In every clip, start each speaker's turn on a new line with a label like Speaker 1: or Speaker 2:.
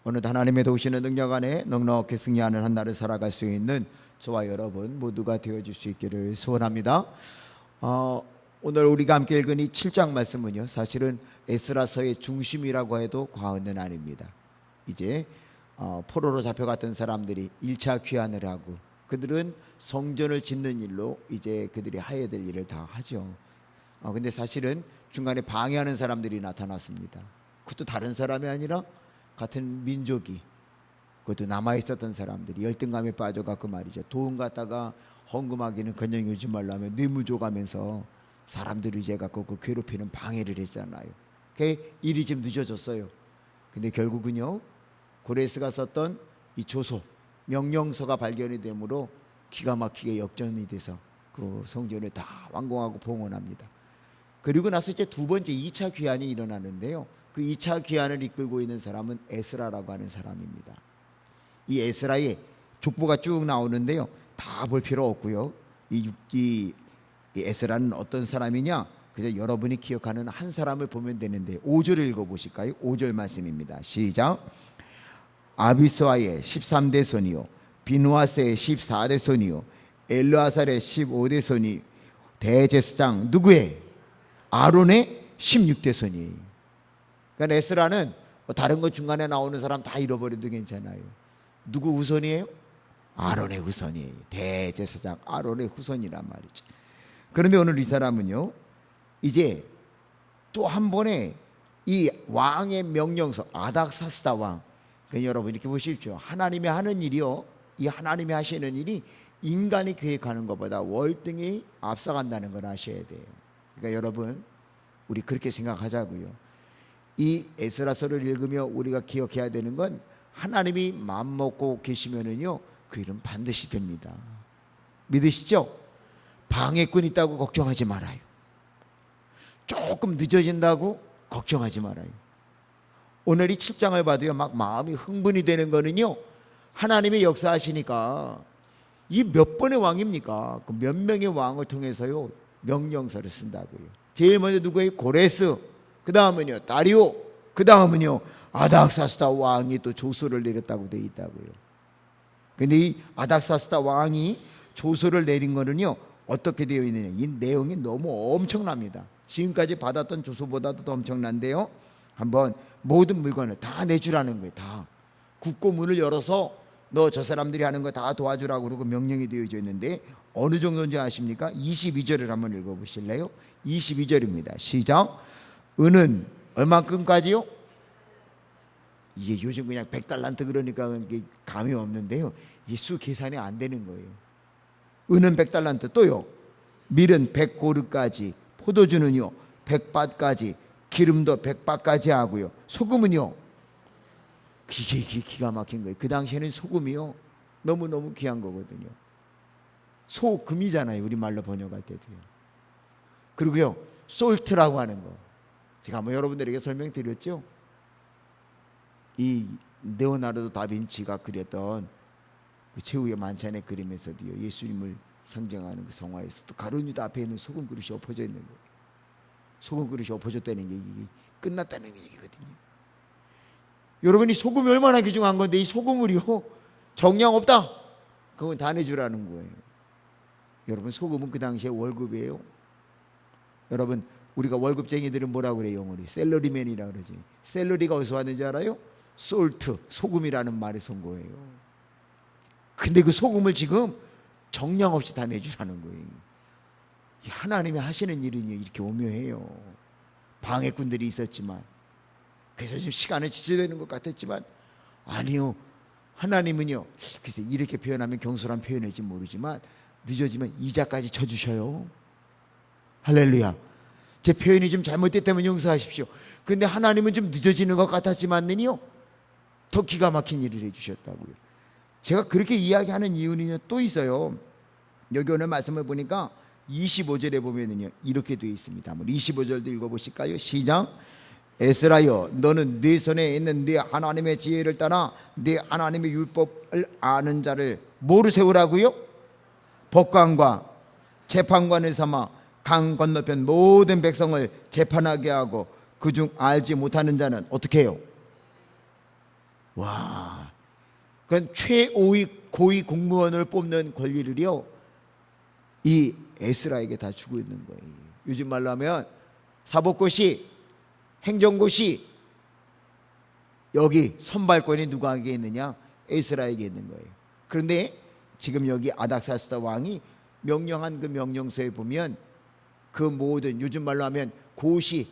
Speaker 1: 오늘 하나님의 도우시는 능력 안에 넉넉히 승리하는 한 날을 살아갈 수 있는 저와 여러분 모두가 되어줄 수 있기를 소원합니다. 오늘 우리가 함께 읽은 이 7장 말씀은요, 사실은 에스라서의 중심이라고 해도 과언은 아닙니다. 이제 포로로 잡혀갔던 사람들이 1차 귀환을 하고 그들은 성전을 짓는 일로 이제 그들이 하야 될 일을 다 하죠. 근데 사실은 중간에 방해하는 사람들이 나타났습니다. 그것도 다른 사람이 아니라 같은 민족이, 그것도 남아있었던 사람들이 열등감에 빠져갖고 말이죠, 돈 갖다가 헌금하기는 그냥 요즘 말로 하면 뇌물 줘가면서 사람들을 이제 갖고 그 괴롭히는 방해를 했잖아요. 그 일이 좀 늦어졌어요. 근데 결국은요, 고레스가 썼던 이 조서 명령서가 발견이 되므로 기가 막히게 역전이 돼서 그 성전을 다 완공하고 봉헌합니다. 그리고 나서 이제 두 번째 2차 귀환이 일어나는데요, 그 2차 귀환을 이끌고 있는 사람은 에스라라고 하는 사람입니다. 이 에스라의 족보가 쭉 나오는데요, 다 볼 필요 없고요. 이 에스라는 어떤 사람이냐, 그저 여러분이 기억하는 한 사람을 보면 되는데 5절 읽어보실까요? 5절 말씀입니다. 시작. 아비스와의 13대 손이요, 비누아스의 14대 손이요, 엘르아살의 15대 손이 대제사장 누구의? 아론의 16대 손이에요. 그러니까 에스라는 다른 거 중간에 나오는 사람 다 잃어버려도 괜찮아요. 누구 후손이에요? 아론의 후손이에요. 대제사장 아론의 후손이란 말이죠. 그런데 오늘 이 사람은요, 이제 또 한 번에 이 왕의 명령서, 아닥사스다 왕, 그러니까 여러분 이렇게 보십시오. 하나님이 하는 일이요, 이 하나님이 하시는 일이 인간이 계획하는 것보다 월등히 앞서간다는 걸 아셔야 돼요. 그러니까 여러분, 우리 그렇게 생각하자고요. 이 에스라서를 읽으며 우리가 기억해야 되는 건, 하나님이 마음먹고 계시면은요, 그 일은 반드시 됩니다. 믿으시죠? 방해꾼 있다고 걱정하지 말아요. 조금 늦어진다고 걱정하지 말아요. 오늘 이 7장을 봐도요, 막 마음이 흥분이 되는 거는요, 하나님의 역사하시니까 이 몇 번의 왕입니까? 그 몇 명의 왕을 통해서요 명령서를 쓴다고요. 제일 먼저 누구예요? 고레스. 그 다음은요 다리오. 그 다음은요 아닥사스다 왕이 또 조서를 내렸다고 되어 있다고요. 근데 이 아닥사스다 왕이 조서를 내린 거는요, 어떻게 되어 있느냐, 이 내용이 너무 엄청납니다. 지금까지 받았던 조서보다도 더 엄청난데요, 한번 모든 물건을 다 내주라는 거예요. 다 굳고 문을 열어서 너 저 사람들이 하는 거 다 도와주라고 그러고 명령이 되어져 있는데, 어느 정도인지 아십니까? 22절을 한번 읽어보실래요? 22절입니다. 시작. 은은 얼만큼까지요? 이게 요즘 그냥 100달란트 그러니까 감이 없는데요, 이 수 계산이 안 되는 거예요. 은은 100달란트, 또요 밀은 100고르까지, 포도주는요 100밭까지, 기름도 100밭까지 하고요, 소금은요, 이게 기가 막힌 거예요. 그 당시에는 소금이요 너무너무 귀한 거거든요. 소금이잖아요, 우리말로 번역할 때도요. 그리고요 솔트라고 하는 거, 제가 한번 여러분들에게 설명드렸죠. 이 레오나르도 다빈치가 그렸던 그 최후의 만찬의 그림에서도요, 예수님을 상징하는 그 성화에서도 가룟유다 앞에 있는 소금 그릇이 엎어져 있는 거예요. 소금 그릇이 엎어졌다는 게 이게 끝났다는 얘기거든요. 여러분이 소금이 얼마나 귀중한 건데, 이 소금을요 정량 없다, 그건 다 내주라는 거예요. 여러분, 소금은 그 당시에 월급이에요. 여러분, 우리가 월급쟁이들은 뭐라고 그래요? 영어로 셀러리맨이라고 그러지. 셀러리가 어디서 왔는지 알아요? 솔트, 소금이라는 말에서 온 거예요. 근데 그 소금을 지금 정량 없이 다 내주라는 거예요. 하나님이 하시는 일은 이렇게 오묘해요. 방해꾼들이 있었지만, 그래서 좀 시간을 지체되는 것 같았지만, 아니요, 하나님은요, 글쎄 이렇게 표현하면 경솔한 표현일지 모르지만 늦어지면 이자까지 쳐주셔요. 할렐루야. 제 표현이 좀 잘못됐다면 용서하십시오. 근데 하나님은 좀 늦어지는 것 같았지만은요, 더 기가 막힌 일을 해주셨다고요. 제가 그렇게 이야기하는 이유는 또 있어요. 여기 오늘 말씀을 보니까 25절에 보면은요 이렇게 되어 있습니다. 한번 25절도 읽어보실까요? 시작. 에스라여, 너는 네 손에 있는 네 하나님의 지혜를 따라 네 하나님의 율법을 아는 자를 뭐로 세우라고요? 법관과 재판관을 삼아 강 건너편 모든 백성을 재판하게 하고 그중 알지 못하는 자는 어떻게 해요? 와, 그건 최고위 고위 공무원을 뽑는 권리를요 이 에스라에게 다 주고 있는 거예요. 요즘 말로 하면 사법고시, 행정고시, 여기 선발권이 누구에게 있느냐? 에스라에게 있는 거예요. 그런데 지금 여기 아닥사스다 왕이 명령한 그 명령서에 보면 그 모든, 요즘 말로 하면 고시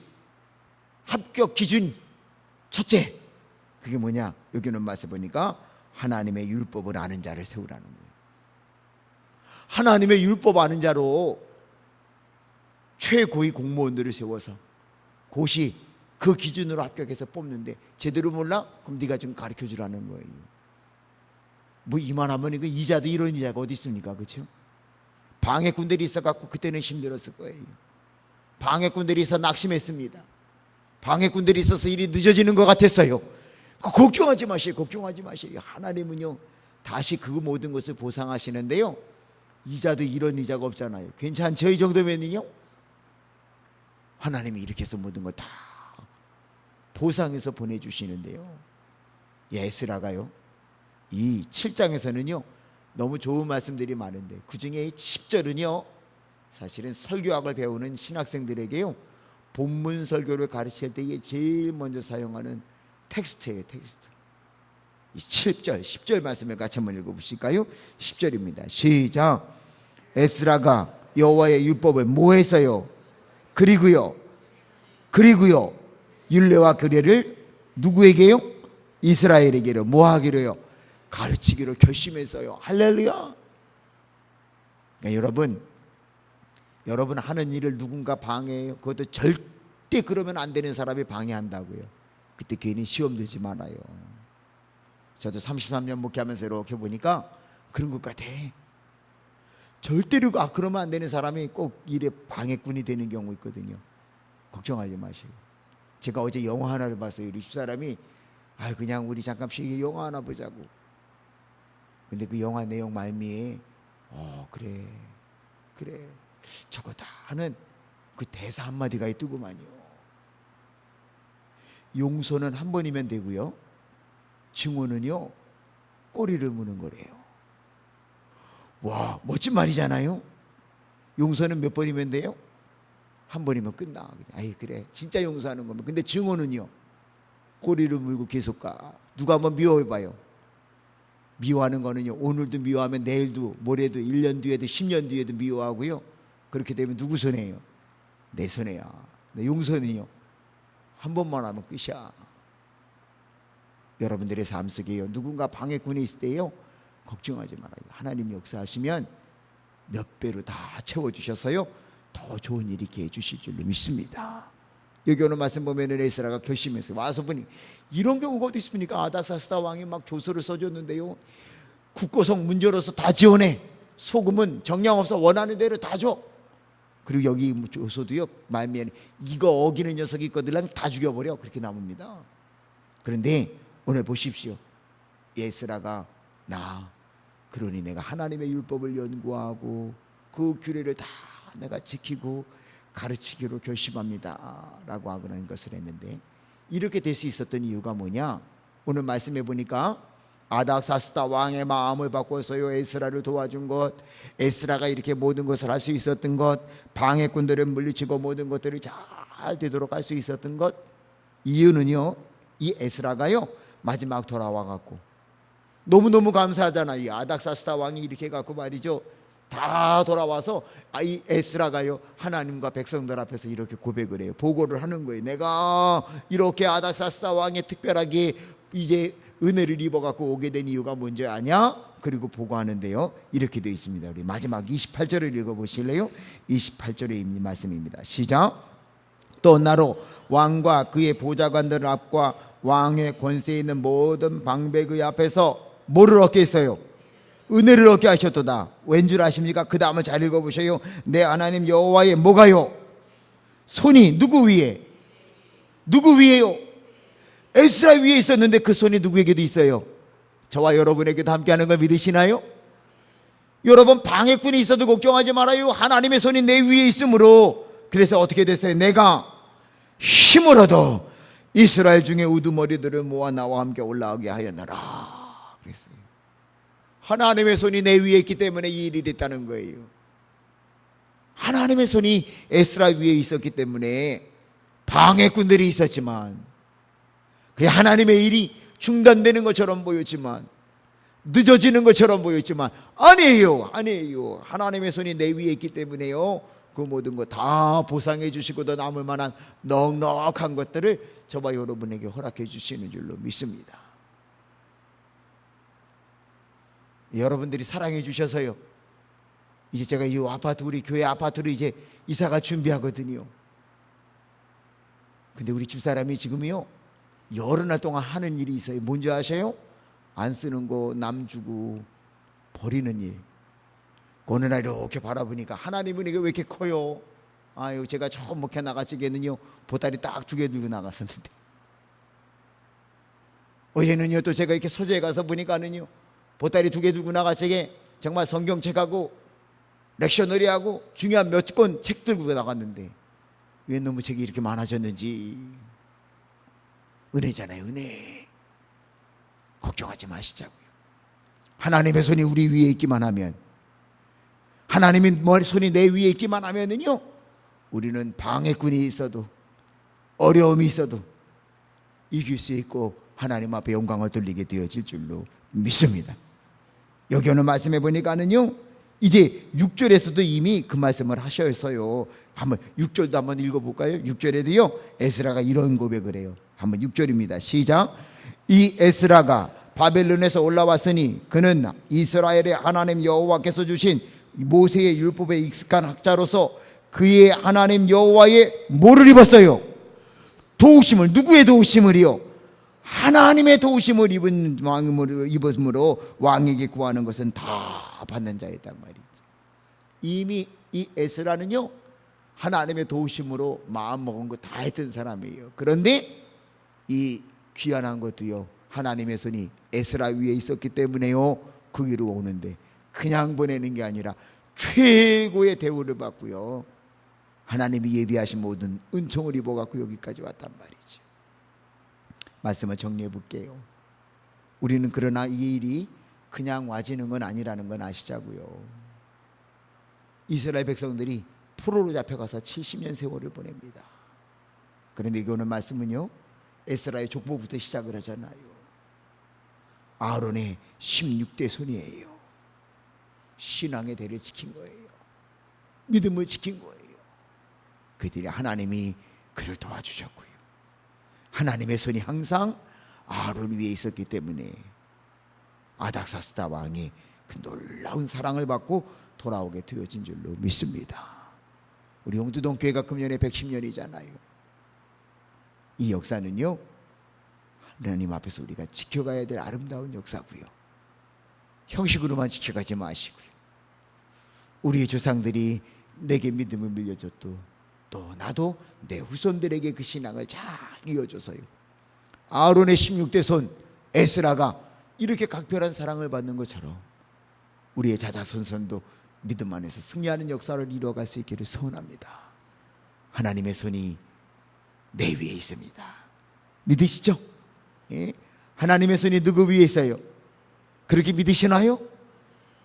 Speaker 1: 합격 기준 첫째, 그게 뭐냐? 여기는 말씀 보니까 하나님의 율법을 아는 자를 세우라는 거예요. 하나님의 율법 아는 자로 최고위 공무원들을 세워서 고시 그 기준으로 합격해서 뽑는데 제대로 몰라? 그럼 네가 좀 가르쳐 주라는 거예요. 뭐 이만하면 이거 이자도 이런 이자가 어디 있습니까? 그렇죠? 방해꾼들이 있어갖고 그때는 힘들었을 거예요. 방해꾼들이 있어 낙심했습니다. 방해꾼들이 있어서 일이 늦어지는 것 같았어요. 걱정하지 마세요. 걱정하지 마세요. 하나님은요 다시 그 모든 것을 보상하시는데요, 이자도 이런 이자가 없잖아요. 괜찮죠? 이 정도면요 하나님이 이렇게 해서 모든 걸 다 보상해서 보내주시는데요, 에스라가요 이 7장에서는요 너무 좋은 말씀들이 많은데 그 중에 10절은요 사실은 설교학을 배우는 신학생들에게요 본문 설교를 가르칠 때에 제일 먼저 사용하는 텍스트예요. 텍스트. 이 7절 10절 말씀을 같이 한번 읽어보실까요? 10절입니다 시작. 에스라가 여호와의 율법을 뭐 했어요? 그리고요 율례와 규례를 누구에게요? 이스라엘에게요 뭐 하기로요? 가르치기로 결심했어요. 할렐루야. 그러니까 여러분 하는 일을 누군가 방해해요. 그것도 절대 그러면 안 되는 사람이 방해한다고요. 그때 괜히 시험 들지 말아요. 저도 33년 목회하면서 이렇게 보니까 그런 것 같아. 절대로 그러면 안 되는 사람이 꼭 일에 방해꾼이 되는 경우 있거든요. 걱정하지 마세요. 제가 어제 영화 하나를 봤어요. 우리 집사람이 그냥 우리 잠깐 쉬게 영화 하나 보자고. 근데 그 영화 내용 말미에 그래 저거다 하는 그 대사 한마디가 있더구만요. 용서는 한 번이면 되고요, 증오는요 꼬리를 무는 거래요. 와, 멋진 말이잖아요. 용서는 몇 번이면 돼요? 한 번이면 끝나. 그래 진짜 용서하는 거면. 근데 증오는요 꼬리를 물고 계속 가. 누가 한번 미워해봐요. 미워하는 거는요 오늘도 미워하면 내일도 모레도 1년 뒤에도 10년 뒤에도 미워하고요. 그렇게 되면 누구 손해예요? 내 손해야. 용서는요 한 번만 하면 끝이야. 여러분들의 삶 속에요 누군가 방해꾼이 있을 때요 걱정하지 말아요. 하나님이 역사하시면 몇 배로 다 채워주셔서요 더 좋은 일 있게 해주실 줄로 믿습니다. 여기 오늘 말씀 보면은 에스라가 결심했어요. 와서 보니 이런 경우가 어디 있습니까? 아닥사스다 왕이 막 조서를 써줬는데요 국고성 문제로서 다 지원해. 소금은 정량 없어 원하는 대로 다 줘. 그리고 여기 조서도요 말미에는 이거 어기는 녀석이 있거든 다 죽여버려. 그렇게 남습니다. 그런데 오늘 보십시오. 에스라가 그러니 내가 하나님의 율법을 연구하고 그 규례를 다 내가 지키고 가르치기로 결심합니다 라고 하는 것을 했는데, 이렇게 될 수 있었던 이유가 뭐냐? 오늘 말씀해 보니까 아닥사스다 왕의 마음을 바꿔서요 에스라를 도와준 것, 에스라가 이렇게 모든 것을 할 수 있었던 것, 방해꾼들을 물리치고 모든 것들을 잘 되도록 할 수 있었던 것, 이유는요 이 에스라가요 마지막 돌아와 갖고 너무너무 감사하잖아요. 이 아닥사스다 왕이 이렇게 갖고 말이죠 다 돌아와서 이 에스라가요 하나님과 백성들 앞에서 이렇게 고백을 해요. 보고를 하는 거예요. 내가 이렇게 아닥사스다 왕의 특별하게 이제 은혜를 입어갖고 오게 된 이유가 뭔지 아냐? 그리고 보고하는데요 이렇게 되어 있습니다. 우리 마지막 28절을 읽어보실래요? 28절의 말씀입니다. 시작. 또 나로 왕과 그의 보좌관들 앞과 왕의 권세에 있는 모든 방백의 앞에서 뭐를 얻게 했어요? 은혜를 얻게 하셨도다. 왠 줄 아십니까? 그 다음을 잘 읽어보세요. 내 하나님 여호와의 뭐가요? 손이 누구 위에? 누구 위에요? 에스라 위에 있었는데 그 손이 누구에게도 있어요? 저와 여러분에게도 함께하는 걸 믿으시나요? 여러분 방해꾼이 있어도 걱정하지 말아요. 하나님의 손이 내 위에 있으므로. 그래서 어떻게 됐어요? 내가 힘을 얻어 이스라엘 중에 우두머리들을 모아 나와 함께 올라오게 하였노라 그랬어요. 하나님의 손이 내 위에 있기 때문에 이 일이 됐다는 거예요. 하나님의 손이 에스라 위에 있었기 때문에 방해꾼들이 있었지만, 그 하나님의 일이 중단되는 것처럼 보였지만, 늦어지는 것처럼 보였지만, 아니에요. 하나님의 손이 내 위에 있기 때문에요, 그 모든 것 다 보상해 주시고 더 남을 만한 넉넉한 것들을 저와 여러분에게 허락해 주시는 줄로 믿습니다. 여러분들이 사랑해 주셔서요, 이제 제가 이 아파트, 우리 교회 아파트로 이제 이사가 준비하거든요. 근데 우리 집사람이 지금요 여러 날 동안 하는 일이 있어요. 뭔지 아세요? 안 쓰는 거 남 주고 버리는 일. 어느 날 이렇게 바라보니까 하나님은 이게 왜 이렇게 커요? 아유, 제가 처음 목회 나가시기에는요 보따리 딱 2개 들고 나갔었는데, 어제는요 또 제가 이렇게 소재에 가서 보니까는요 보따리 2개 들고 나가시기에 정말 성경책하고 렉셔너리하고 중요한 몇 권 책 들고 나갔는데 왜 너무 책이 이렇게 많아졌는지. 은혜잖아요, 은혜. 걱정하지 마시자고요. 하나님의 손이 우리 위에 있기만 하면, 하나님의 손이 내 위에 있기만 하면은요, 우리는 방해꾼이 있어도 어려움이 있어도 이길 수 있고 하나님 앞에 영광을 돌리게 되어질 줄로 믿습니다. 여기 오늘 말씀해 보니까는요, 이제 6절에서도 이미 그 말씀을 하셨어요. 한번 6절도 한번 읽어볼까요? 6절에도요 에스라가 이런 고백을 해요. 한번 6절입니다. 시작. 이 에스라가 바벨론에서 올라왔으니 그는 이스라엘의 하나님 여호와께서 주신 모세의 율법에 익숙한 학자로서 그의 하나님 여호와의 뭐를 입었어요? 도우심을. 누구의 도우심을요? 하나님의 도우심을 입었으므로 왕에게 구하는 것은 다 받는 자이단 말이죠. 이미 이 에스라는요 하나님의 도우심으로 마음먹은 거 다 했던 사람이에요. 그런데 이 귀한 것도요 하나님의 손이 에스라 위에 있었기 때문에요 그 위로 오는데 그냥 보내는 게 아니라 최고의 대우를 받고요 하나님이 예비하신 모든 은총을 입어갖고 여기까지 왔단 말이죠. 말씀을 정리해 볼게요. 우리는 그러나 이 일이 그냥 와지는 건 아니라는 건 아시자고요. 이스라엘 백성들이 포로로 잡혀가서 70년 세월을 보냅니다. 그런데 이거는 말씀은요 에스라의 족보부터 시작을 하잖아요. 아론의 16대 손이에요. 신앙의 대를 지킨 거예요. 믿음을 지킨 거예요. 그들이 하나님이 그를 도와주셨고요. 하나님의 손이 항상 아론 위에 있었기 때문에 아닥사스다 왕이 그 놀라운 사랑을 받고 돌아오게 되어진 줄로 믿습니다. 우리 용두동교회가 금년에 110년이잖아요. 이 역사는요 하나님 앞에서 우리가 지켜가야 될 아름다운 역사고요, 형식으로만 지켜가지 마시고요, 우리의 조상들이 내게 믿음을 물려줬도 또 나도 내 후손들에게 그 신앙을 잘 이어줘서요 아론의 16대 손 에스라가 이렇게 각별한 사랑을 받는 것처럼 우리의 자자손손도 믿음 안에서 승리하는 역사를 이루어갈 수 있기를 소원합니다. 하나님의 손이 내 위에 있습니다. 믿으시죠? 예? 하나님의 손이 누구 위에 있어요? 그렇게 믿으시나요?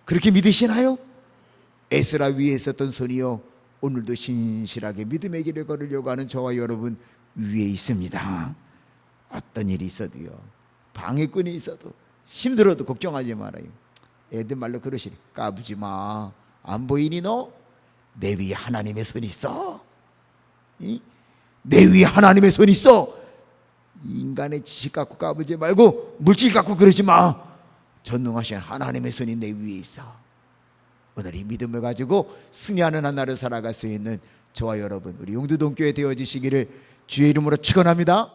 Speaker 1: 그렇게 믿으시나요? 에스라 위에 있었던 손이요 오늘도 신실하게 믿음의 길을 걸으려고 하는 저와 여러분 위에 있습니다. 어떤 일이 있어도요 방해꾼이 있어도 힘들어도 걱정하지 말아요. 애들 말로 그러시래. 까부지 마. 안 보이니 너? 내 위에 하나님의 손이 있어. 내 위에 하나님의 손이 있어. 인간의 지식 갖고 까부지 말고 물질 갖고 그러지 마. 전능하신 하나님의 손이 내 위에 있어. 오늘 이 믿음을 가지고 승리하는 한 날을 살아갈 수 있는 저와 여러분 우리 용두동교회 되어지시기를 주의 이름으로 축원합니다.